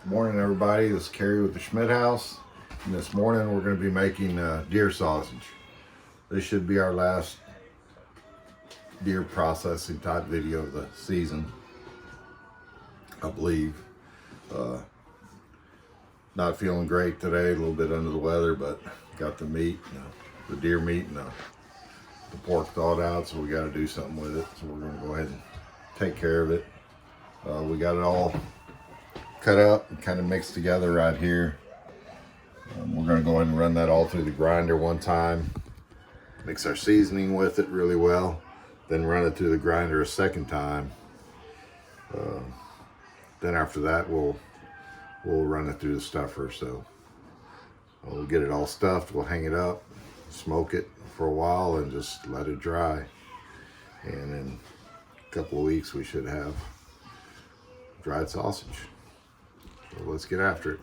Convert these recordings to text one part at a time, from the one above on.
Morning, everybody. This is Kerry with the Schmidt House, and this morning we're going to be making deer sausage. This should be our last deer processing type video of the season, I believe. Not feeling great today, a little bit under the weather, but got the meat, the deer meat, and the pork thawed out, so we got to do something with it. So we're going to go ahead and take care of it. We got it all cut up and kind of mixed together right here. We're going to go ahead and run that all through the grinder one time, mix our seasoning with it really well, then run it through the grinder a second time. Then after that we'll run it through the stuffer. So we'll get it all stuffed, we'll hang it up, smoke it for a while, and just let it dry. And in a couple of weeks we should have dried sausage. So let's get after it.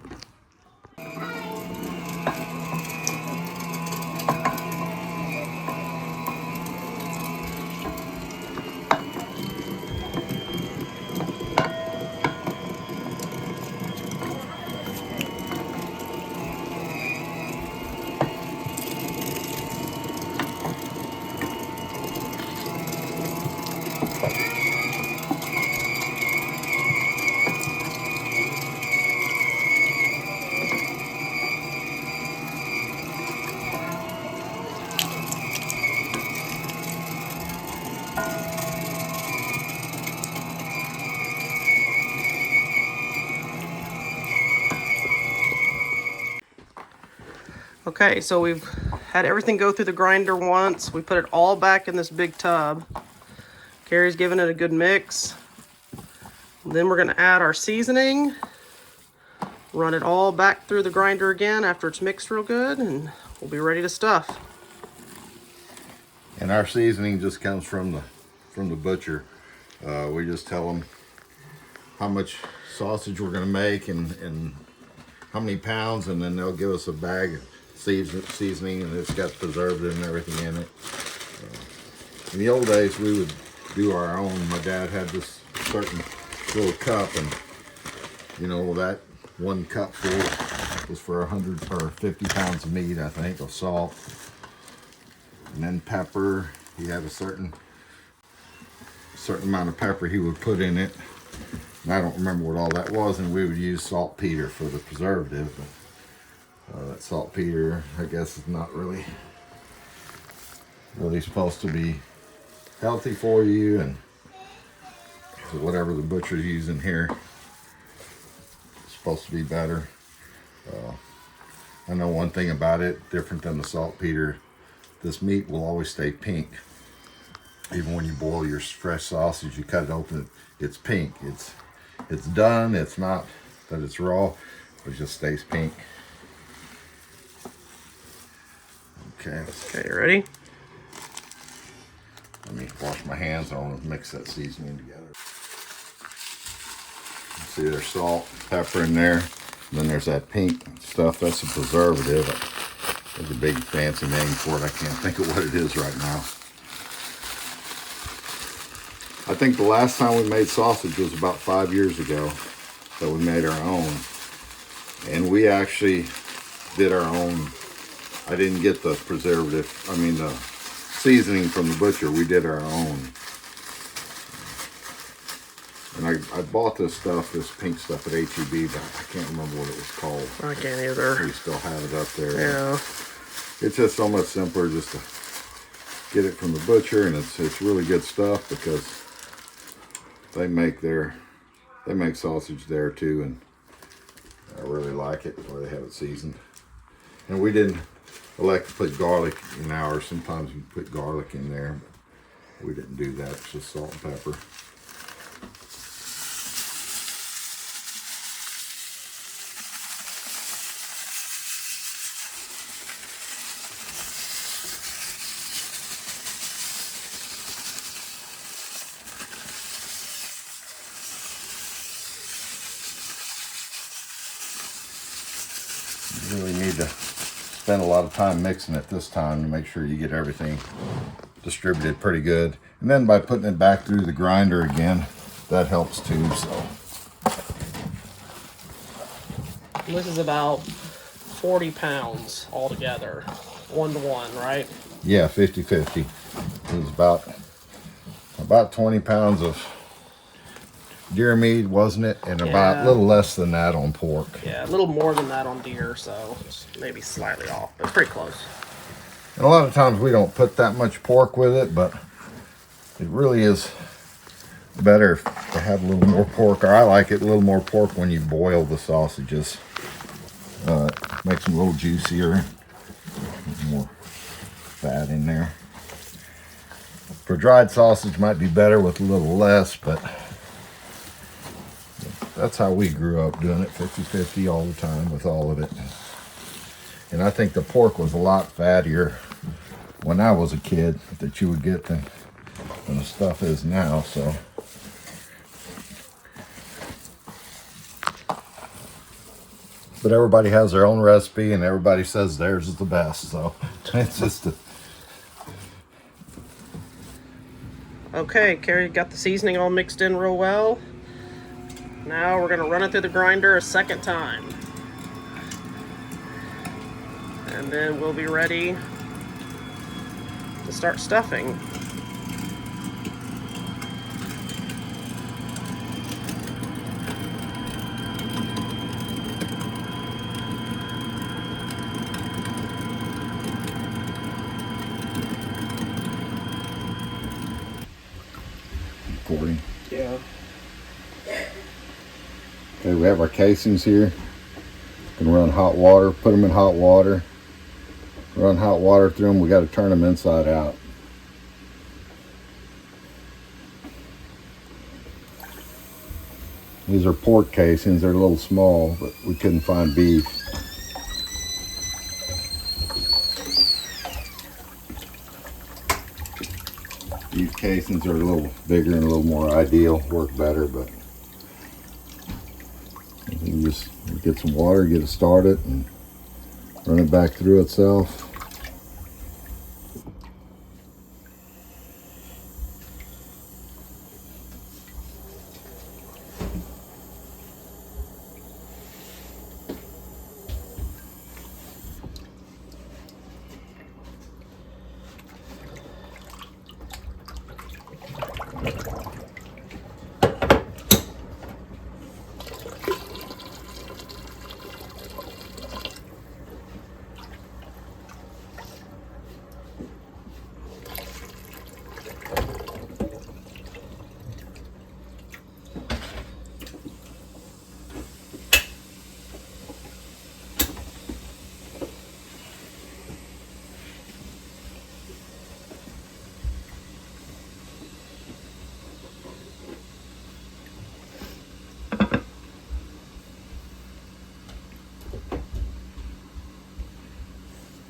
Okay, so we've had everything go through the grinder once. We put it all back in this big tub. Carrie's giving it a good mix. Then we're gonna add our seasoning, run it all back through the grinder again after it's mixed real good, and we'll be ready to stuff. And our seasoning just comes from the butcher. We just tell them how much sausage we're gonna make and how many pounds, and then they'll give us a bag of seasoning, and it's got preservative and everything in it. In the old days we would do our own. My dad had this certain little cup, and you know, that one cup full was for 100 or 50 pounds of meat, I think, of salt. And then pepper, he had a certain amount of pepper he would put in it, and I don't remember what all that was. And we would use saltpeter for the preservative, but that saltpeter, I guess, is not really supposed to be healthy for you, and so whatever the butcher's using here is supposed to be better. I know one thing about it, different than the saltpeter, this meat will always stay pink. Even when you boil your fresh sausage, you cut it open, it's pink. It's done, it's not that it's raw, it just stays pink. Okay, ready? Let me wash my hands. I want to mix that seasoning together. See, there's salt, pepper in there, and then there's that pink stuff. That's a preservative. There's a big fancy name for it. I can't think of what it is right now. I think the last time we made sausage was about 5 years ago that we made our own. And we actually did our own. I didn't get the preservative, the seasoning from the butcher. We did our own. And I bought this pink stuff at H-E-B, but I can't remember what it was called. I can't either. We still have it up there. Yeah. It's just so much simpler just to get it from the butcher, and it's really good stuff because they make sausage there too, and I really like it where they have it seasoned. And we didn't elect to put garlic in ours. Sometimes we put garlic in there, but we didn't do that. It's just salt and pepper. You really need to spend a lot of time mixing it this time to make sure you get everything distributed pretty good. And then by putting it back through the grinder again, that helps too. So And this is about 40 pounds altogether, 1-to-1, right? Yeah, 50-50. It's about 20 pounds of deer meat, wasn't it? And about a Yeah. little less than that on pork. Yeah, a little more than that on deer, so it's maybe slightly off, but pretty close. And a lot of times we don't put that much pork with it, but it really is better to have a little more pork. Or I like it a little more pork when you boil the sausages. Makes them a little juicier, more fat in there. For dried sausage might be better with a little less, but that's how we grew up, doing it 50-50 all the time with all of it. And I think the pork was a lot fattier when I was a kid that you would get than the stuff is now, so. But everybody has their own recipe and everybody says theirs is the best, so it's just Okay, Carrie got the seasoning all mixed in real well. Now we're gonna run it through the grinder a second time. And then we'll be ready to start stuffing. recording. Yeah. Okay, we have our casings here. Gonna run hot water, put them in hot water, run hot water through them. We got to turn them inside out. These are pork casings. They're a little small, but we couldn't find beef. Beef casings are a little bigger and a little more ideal, work better, but you can just get some water, get it started, and run it back through itself.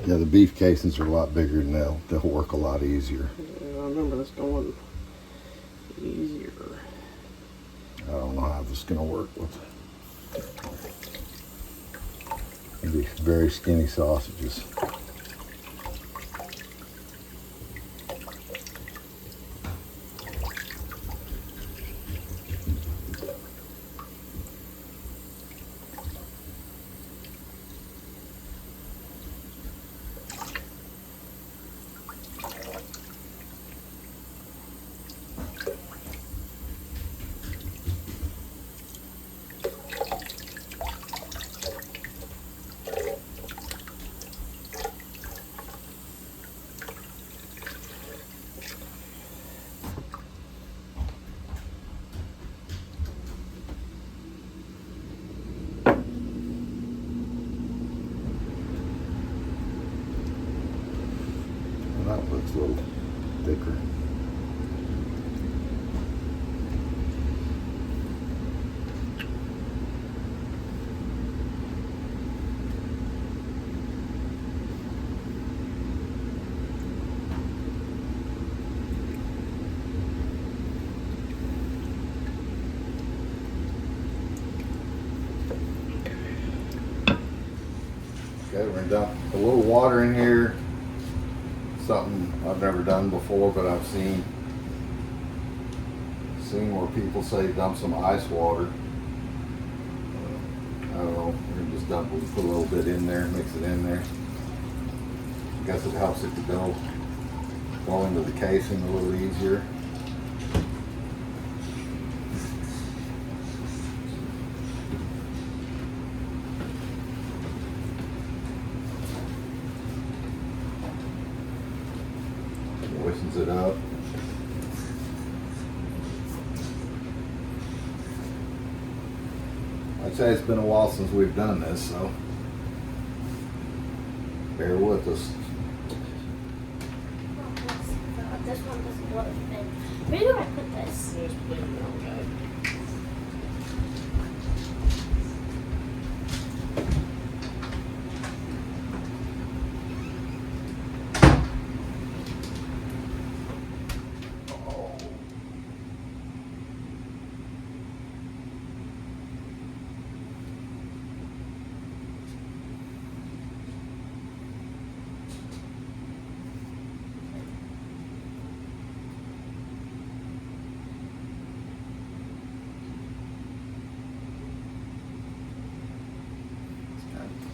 Yeah, the beef casings are a lot bigger and they'll work a lot easier. Yeah, I remember this going easier. I don't know how this is going to work with these very skinny sausages. That looks a little thicker. Okay, we're gonna dump a little water in here. Something I've never done before, but I've seen where people say dump some ice water. Oh, we're gonna just dump it, put a little bit in there, mix it in there. I guess it helps it to go into the casing a little easier. Moistens it up. I'd say it's been a while since we've done this, so bear with us. This one doesn't look good. Where do I put this? Just put it in there, okay.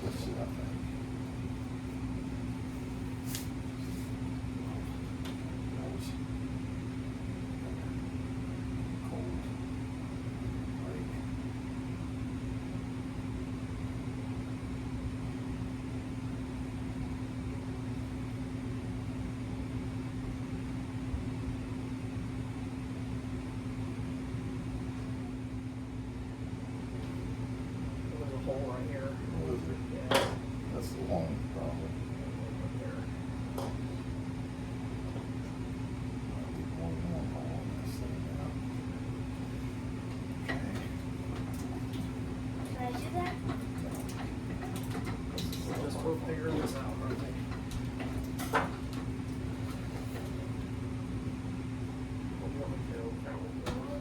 Let's see, I think. That was cold. Like, There's a hole right here. what is it? Yeah. That's the one problem. Might be more than one hole in this thing now. Okay. Can I do that? Just we're figuring this out, aren't we?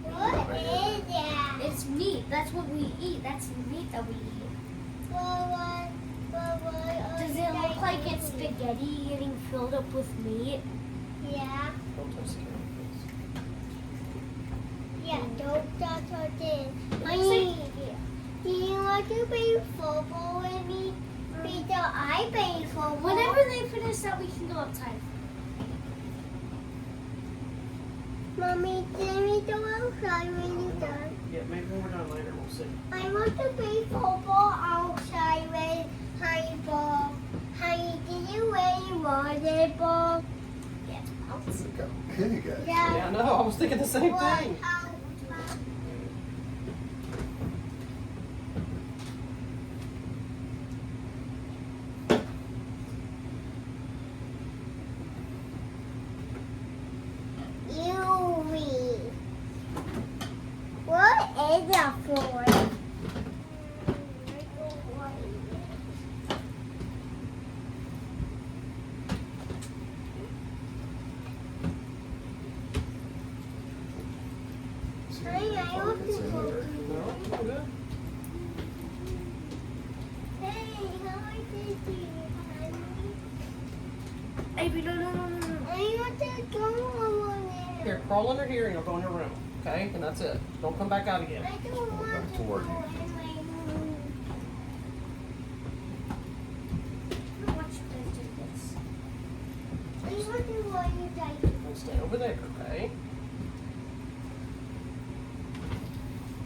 What is that? It's meat. That's what we eat. That's the meat that we eat. Does it look like it's spaghetti getting filled up with meat? Yeah, Don't touch the camera, please. yeah, don't touch this. Like say, Do you want to play football with me? Because I play football. whenever they finish that, we can go outside. Mommy, can we go outside when you're done? Yeah, maybe when we're done later, we'll see. I want to play football outside with honey ball. Honey, did you wear volleyball? Yeah, bounce. Look how big you got. Yeah, I know. I was thinking the same thing. Yui. What is that for? Honey, I want to go. No, it's good. Hey, how much is it, honey? Hey, no. I want to go over there. Here, crawl under here and you'll go in your room. Okay? And that's it. Don't come back out again. I don't want back to to go work. in my room. I want you guys to do this. I want to go inside. And stay over there, okay?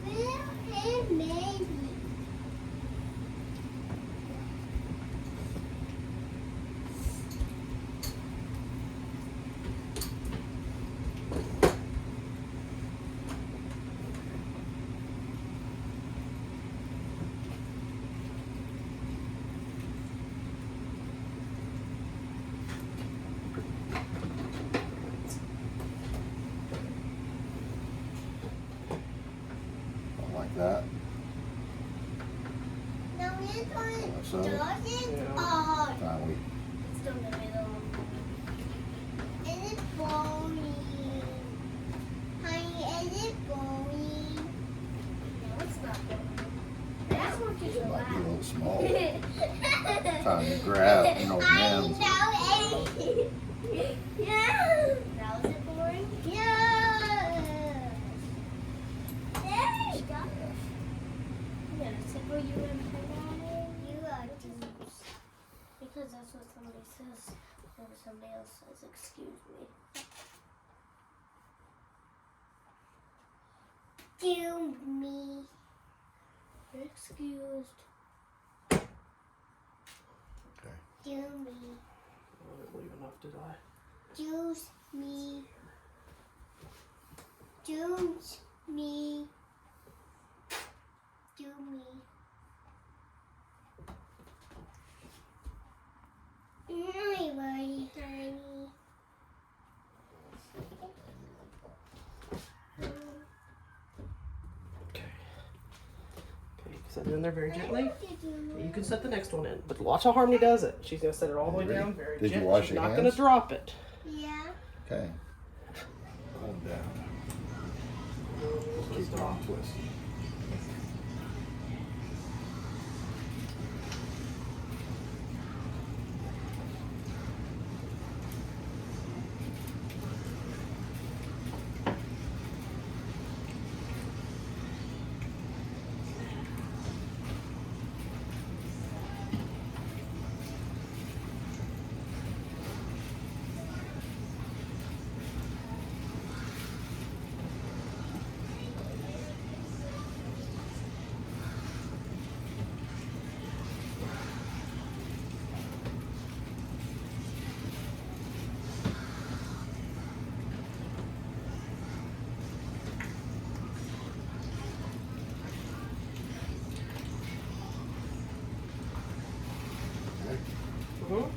Where is Maggie? Like that. Now we're going to So? dog it Yeah. or Now we It's still in the middle. is it boring? Honey, is it boring? No, it's not good. That's what you it might be a allow. little small. Time to grab, you know, I hands. know it. Yeah. Now is it boring? Yeah. There you go. Yeah, that's it for you and Do me. Excused. Okay. Do me. I didn't leave enough, did I? Juice me. Juice me. Do me. Hi, buddy, honey. Okay. Okay, set it in there very gently. You can set the next one in, but watch how Harmony does it. She's gonna set it all the way Ready? down very Did you gently. wash She's your not hands? gonna drop it. Yeah. Okay. Calm down. Keep it on twist. Okay. Mhm.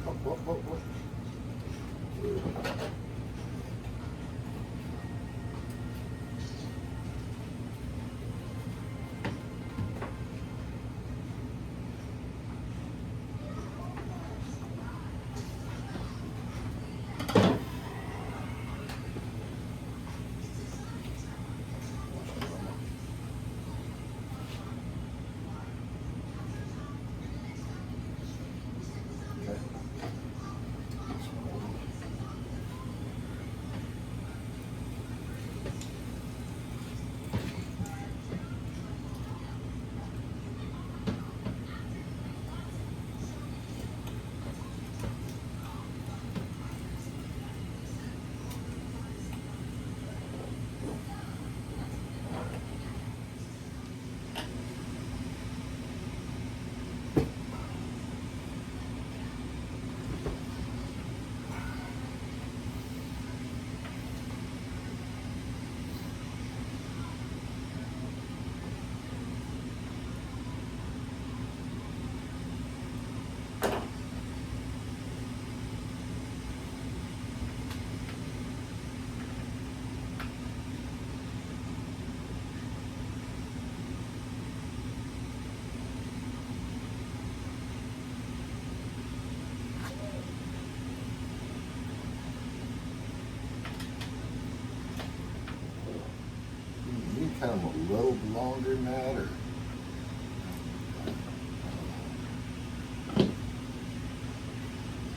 Whoop, whoop, whoop. Okay. You need kind of a little longer than that, or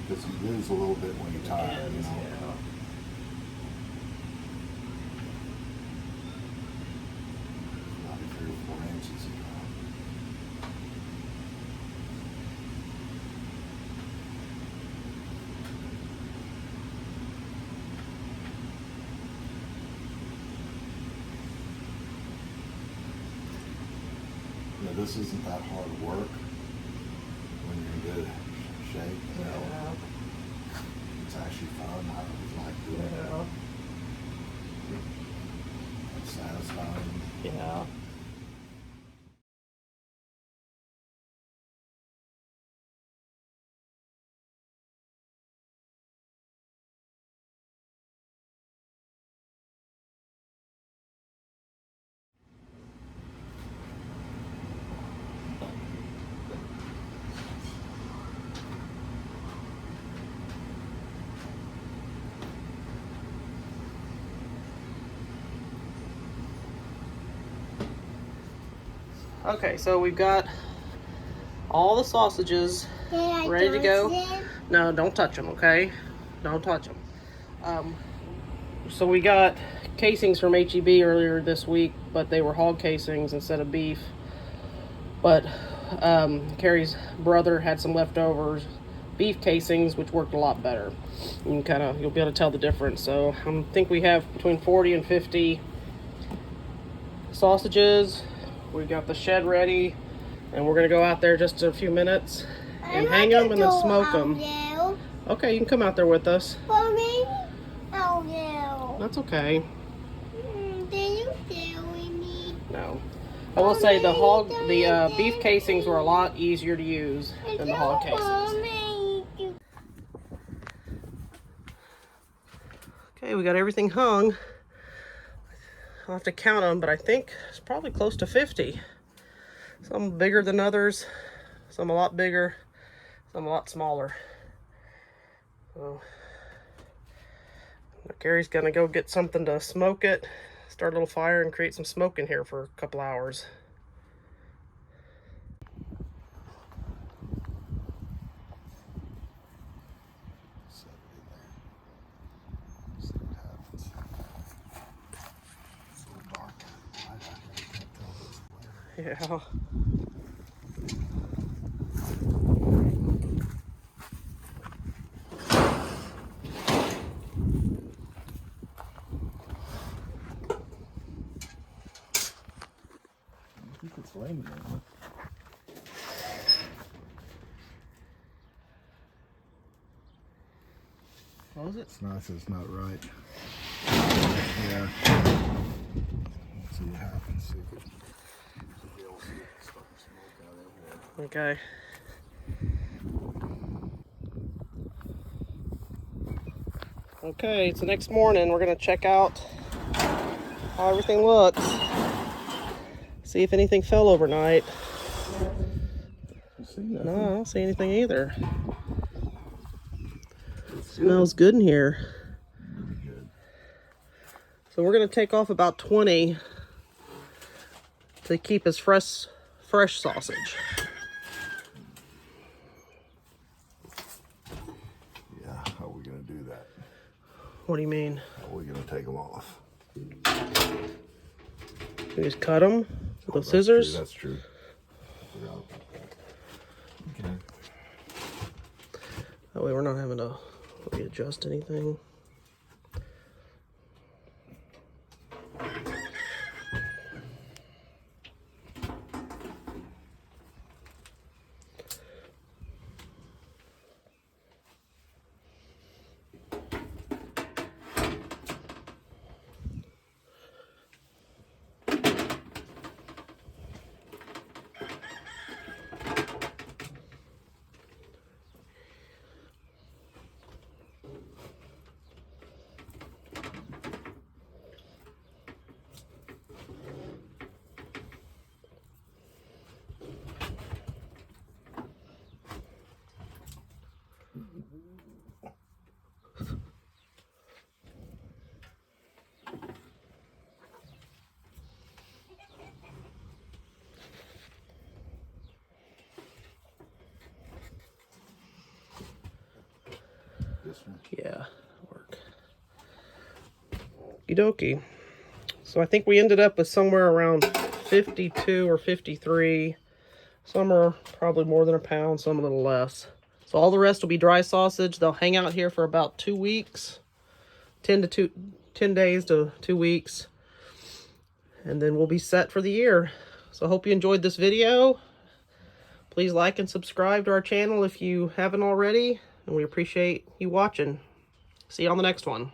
because you lose a little bit when you're tired, you know. Yeah. Probably 3 or 4 inches, you know. Yeah, this isn't that hard work when you're in good shape, you know. Yeah. It's actually fun. I always like doing it. Yeah. It's satisfying. Yeah. Okay, so we've got all the sausages ready to go. No, don't touch them, okay? Don't touch them. So we got casings from H-E-B earlier this week, but they were hog casings instead of beef. But Carrie's brother had some leftovers beef casings, which worked a lot better. You can you'll be able to tell the difference. So I think we have between 40 and 50 sausages. We got the shed ready, and we're gonna go out there just a few minutes and hang them and then smoke them. Okay, you can come out there with us. For me? Oh no. That's okay. Then you stay with me. No. I will say the beef casings were a lot easier to use than the hog casings. Okay, we got everything hung. I'll have to count them, but I think it's probably close to 50. Some bigger than others, some a lot bigger, some a lot smaller. So Gary's gonna go get something to smoke it, start a little fire and create some smoke in here for a couple hours. Yeah. It's flaming. What was it? It's nice. It's not right. Yeah. Let's see what happens. See if it, you'll see it start to smoke out everywhere. Okay. Okay, it's the next morning. We're gonna check out how everything looks. See if anything fell overnight. You see nothing? No, I don't see anything either. Smells good in here. Really good. So we're gonna take off about 20 to keep as fresh sausage. Yeah, how are we gonna do that? What do you mean? How are we gonna take them off? We just cut them with Oh, the scissors. That's true. Forgot about that. Okay. That way we're not having to readjust anything. This one. Yeah, work. Okie dokie. So I think we ended up with somewhere around 52 or 53. Some are probably more than a pound, some a little less. So all the rest will be dry sausage. They'll hang out here for about 2 weeks, 10 days to 2 weeks. And then we'll be set for the year. So I hope you enjoyed this video. Please like and subscribe to our channel if you haven't already. And we appreciate you watching. See you on the next one.